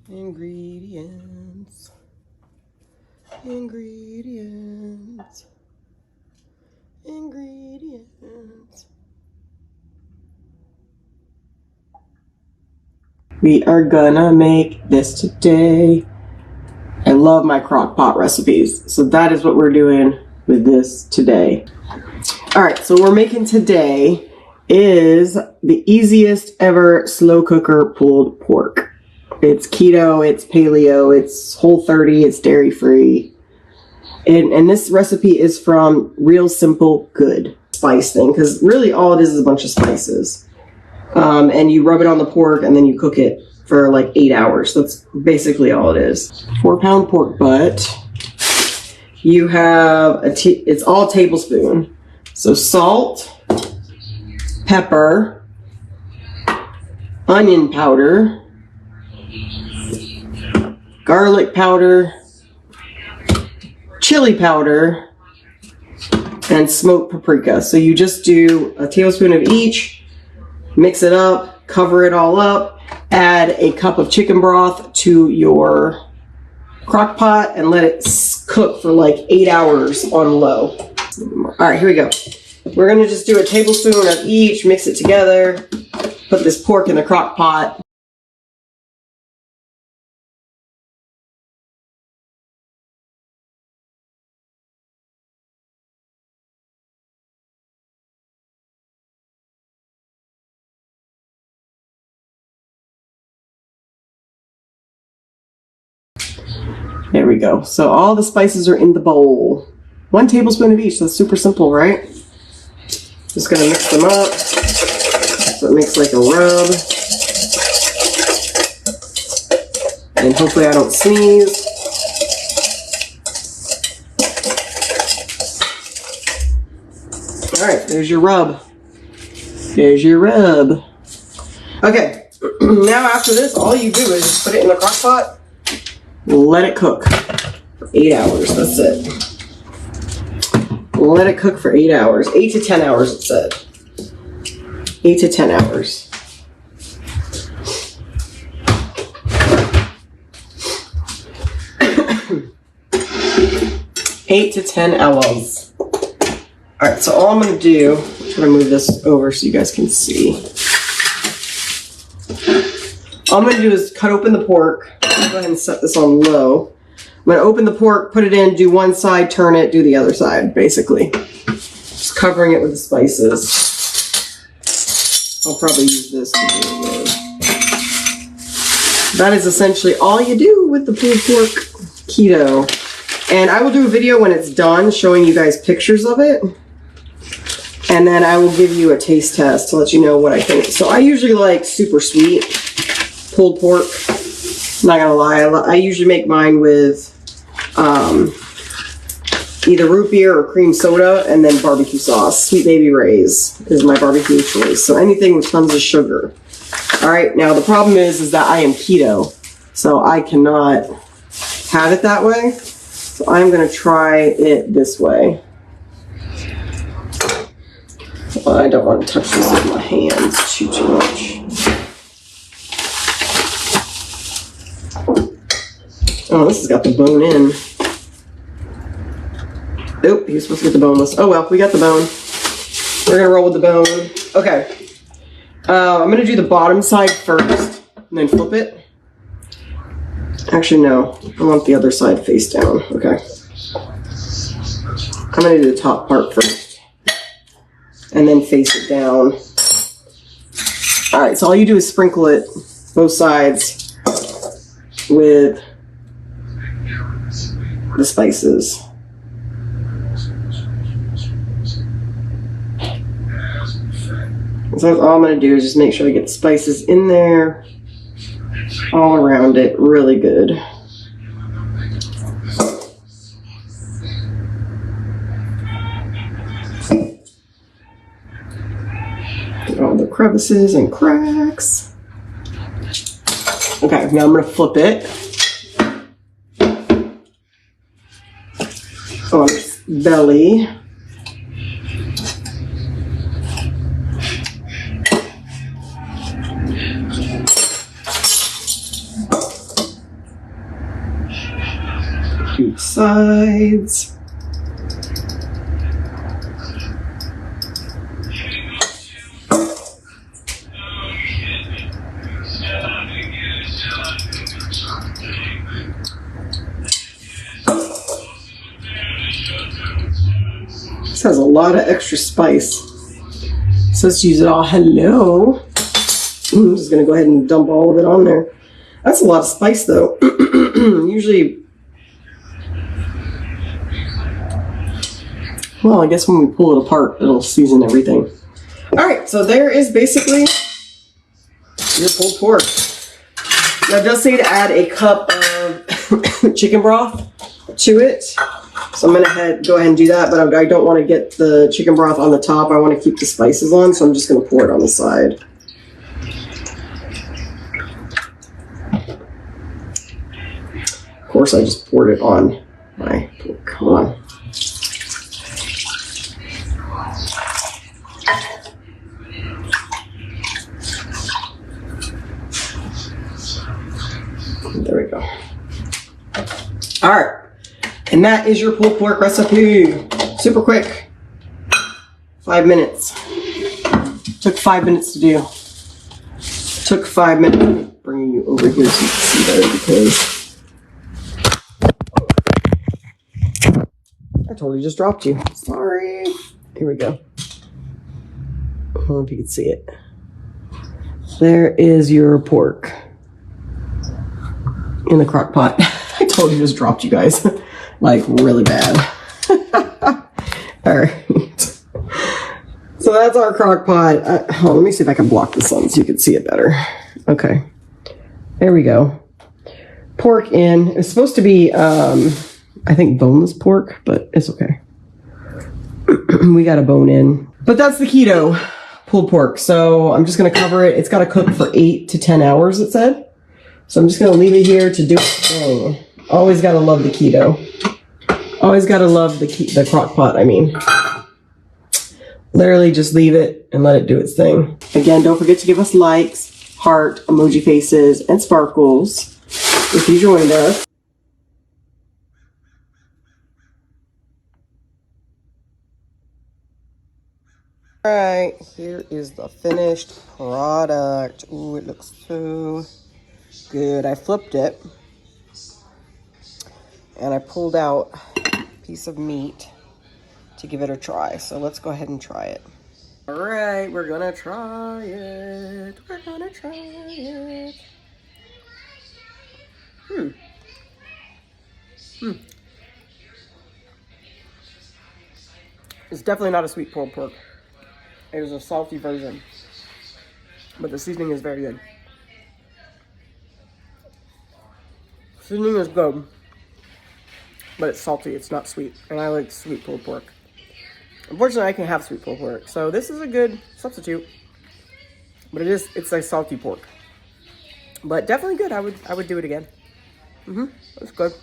Ingredients. Ingredients. Ingredients. We are gonna make this today. I love my crock pot recipes, so that is what we're doing with this today. All right, so what we're making today is the easiest ever slow cooker pulled pork. It's keto, it's paleo, it's Whole30, it's dairy free. And this recipe is from Real Simple Good spice thing, because really all it is a bunch of spices. And you rub it on the pork and then you cook it for like 8 hours. That's basically all it is. 4-pound pork butt. You have it's all tablespoon. So salt, pepper, onion powder, garlic powder, chili powder, and smoked paprika. So you just do a tablespoon of each, mix it up, cover it all up, add a cup of chicken broth to your crock pot and let it cook for like 8 hours on low. All right, here we go. We're gonna just do a tablespoon of each, mix it together, put this pork in the crock pot. There we go. So all the spices are in the bowl. 1 tablespoon of each. That's super simple, right? Just gonna mix them up so it makes like a rub. And hopefully I don't sneeze. All right, there's your rub. There's your rub. Okay, now after this, all you do is just put it in the crock pot. Let it cook for 8 hours. That's it. Let it cook for 8 hours. 8 to 10 hours, it said. 8 to 10 hours. Eight to 10 hours. All right, so all I'm going to do, I'm trying to move this over so you guys can see. All I'm going to do is cut open the pork. Go ahead and set this on low. I'm going to open the pork, put it in, do one side, turn it, do the other side, basically. Just covering it with the spices. I'll probably use this to do it with. That is essentially all you do with the pulled pork keto. And I will do a video when it's done showing you guys pictures of it. And then I will give you a taste test to let you know what I think. So I usually like super sweet pulled pork. I'm not gonna lie, I usually make mine with either root beer or cream soda and then barbecue sauce. Sweet Baby Ray's is my barbecue choice. So anything with tons of sugar. All right, now the problem is that I am keto, so I cannot have it that way. So I'm gonna try it this way. I don't want to touch this with my hands too much. Oh, this has got the bone in. Nope, he was supposed to get the boneless. Oh well, we got the bone. We're gonna roll with the bone. Okay. I'm gonna do the bottom side first, and then flip it. Actually, no. I want the other side face down. Okay. I'm gonna do the top part first, and then face it down. All right, so all you do is sprinkle it both sides with the spices. So all I'm going to do is just make sure I get the spices in there, all around it, really good. Get all the crevices and cracks. Okay, now I'm going to flip it on its belly. sides. This has a lot of extra spice. So let's use it all. Hello. I'm just gonna go ahead and dump all of it on there. That's a lot of spice though. Usually, well, I guess when we pull it apart, it'll season everything. All right, so there is basically your pulled pork. Now it does say to add a cup of chicken broth to it. So I'm gonna go ahead and do that, but I don't want to get the chicken broth on the top. I want to keep the spices on, so I'm just gonna pour it on the side. Of course, I just poured it on my pork. Come on. There we go. All right. And that is your pulled pork recipe. Super quick. 5 minutes. Took 5 minutes to do. Took 5 minutes. Bringing you over here so you can see better because I totally just dropped you. Sorry. Here we go. I don't know if you can see it. There is your pork in the crock pot. I totally just dropped you guys. Like really bad. All right. So that's our crock pot. Let me see if I can block the sun so you can see it better. Okay. There we go. Pork in. It's supposed to be, I think, boneless pork, but it's okay. We got a bone in. But that's the keto pulled pork. So I'm just going to cover it. It's got to cook for 8 to 10 hours, it said. So I'm just going to leave it here to do its thing. Always got to love the keto. Always got to love the crock pot, I mean. Literally just leave it and let it do its thing. Again, don't forget to give us likes, heart, emoji faces, and sparkles if you joined us. All right, here is the finished product. Ooh, it looks so good. I flipped it and I pulled out a piece of meat to give it a try. So let's go ahead and try it. All right, we're gonna try it. We're gonna try it. It's definitely not a sweet pulled pork. It is a salty version, but the seasoning is very good. Seasoning is good, but it's salty. It's not sweet, and I like sweet pulled pork. Unfortunately, I can't have sweet pulled pork, so this is a good substitute. But it's like salty pork, but definitely good. I would do it again. It's good.